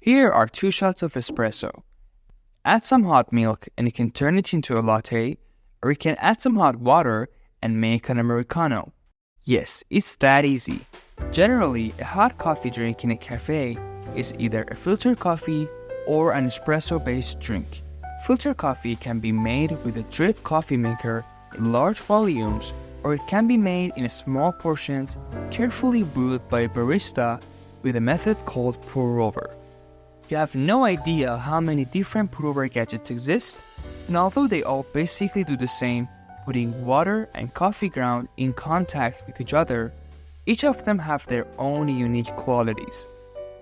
Here are 2 shots of espresso. Add some hot milk and you can turn it into a latte, or you can add some hot water and make an Americano. Yes, it's that easy. Generally, a hot coffee drink in a cafe is either a filter coffee or an espresso-based drink. Filter coffee can be made with a drip coffee maker in large volumes, or it can be made in small portions carefully brewed by a barista with a method called pour-over. You have no idea how many different pour-over gadgets exist, and although they all basically do the same, putting water and coffee ground in contact with each other, each of them have their own unique qualities.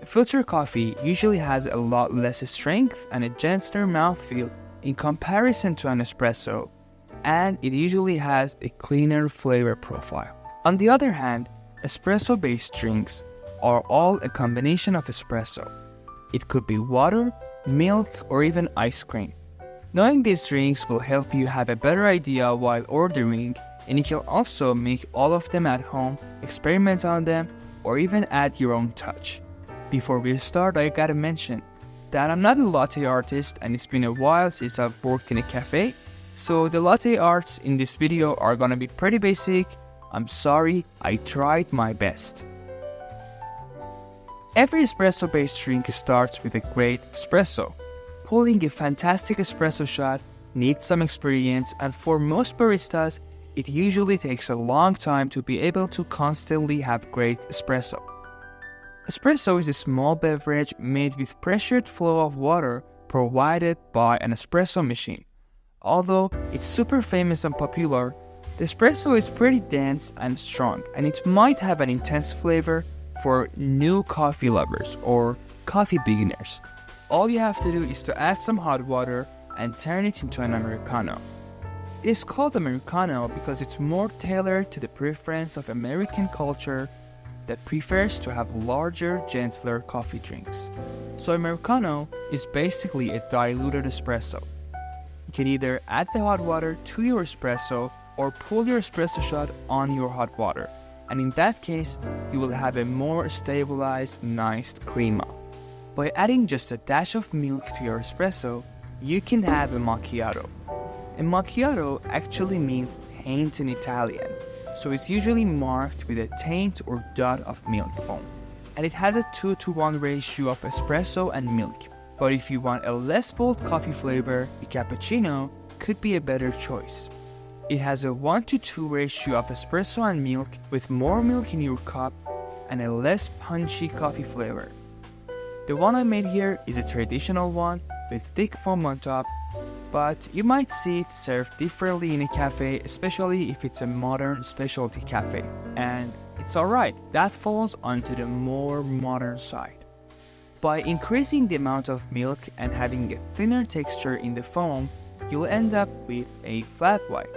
A filter coffee usually has a lot less strength and a gentler mouthfeel in comparison to an espresso, and it usually has a cleaner flavor profile. On the other hand, espresso-based drinks are all a combination of espresso. It could be water, milk, or even ice cream. Knowing these drinks will help you have a better idea while ordering, and you can also make all of them at home, experiment on them, or even add your own touch. Before we start, I gotta mention that I'm not a latte artist and it's been a while since I've worked in a cafe, so the latte arts in this video are gonna be pretty basic. I'm sorry, I tried my best. Every espresso-based drink starts with a great espresso. Pulling a fantastic espresso shot needs some experience, and for most baristas, it usually takes a long time to be able to constantly have great espresso. Espresso is a small beverage made with pressured flow of water provided by an espresso machine. Although it's super famous and popular, the espresso is pretty dense and strong, and it might have an intense flavor for new coffee lovers or coffee beginners. All you have to do is to add some hot water and turn it into an Americano. It is called Americano because it's more tailored to the preference of American culture that prefers to have larger, gentler coffee drinks. So Americano is basically a diluted espresso. You can either add the hot water to your espresso or pull your espresso shot on your hot water, and in that case, you will have a more stabilized, nice crema. By adding just a dash of milk to your espresso, you can have a macchiato. A macchiato actually means taint in Italian, so it's usually marked with a taint or dot of milk foam. And it has a 2-to-1 ratio of espresso and milk. But if you want a less bold coffee flavor, a cappuccino could be a better choice. It has a 1-to-2 ratio of espresso and milk with more milk in your cup and a less punchy coffee flavor. The one I made here is a traditional one with thick foam on top, but you might see it served differently in a cafe, especially if it's a modern specialty cafe. And it's alright, that falls onto the more modern side. By increasing the amount of milk and having a thinner texture in the foam, you'll end up with a flat white.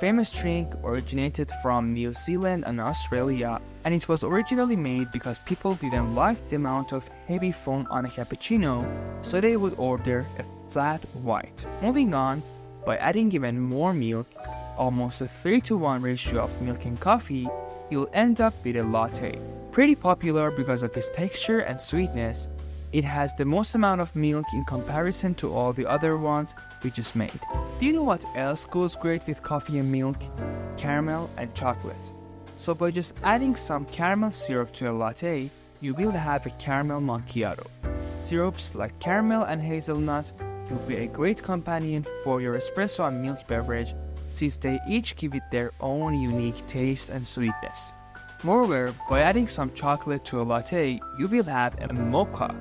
Famous drink originated from New Zealand and Australia, and it was originally made because people didn't like the amount of heavy foam on a cappuccino, so they would order a flat white. Moving on, by adding even more milk, almost a 3-to-1 ratio of milk and coffee, you'll end up with a latte. Pretty popular because of its texture and sweetness, it has the most amount of milk in comparison to all the other ones we just made. Do you know what else goes great with coffee and milk? Caramel and chocolate. So by just adding some caramel syrup to a latte, you will have a caramel macchiato. Syrups like caramel and hazelnut will be a great companion for your espresso and milk beverage, since they each give it their own unique taste and sweetness. Moreover, by adding some chocolate to a latte, you will have a mocha.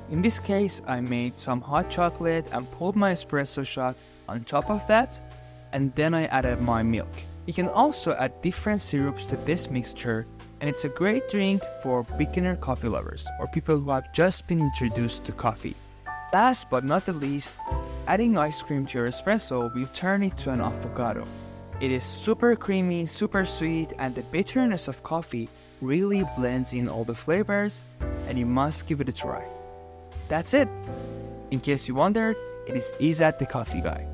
In this case, I made some hot chocolate and pulled my espresso shot on top of that, and then I added my milk. You can also add different syrups to this mixture, and it's a great drink for beginner coffee lovers or people who have just been introduced to coffee. Last but not the least, adding ice cream to your espresso will turn it to an affogato. It is super creamy, super sweet, and the bitterness of coffee really blends in all the flavors, and you must give it a try. That's it! In case you wondered, it is Izat the Coffee Guy.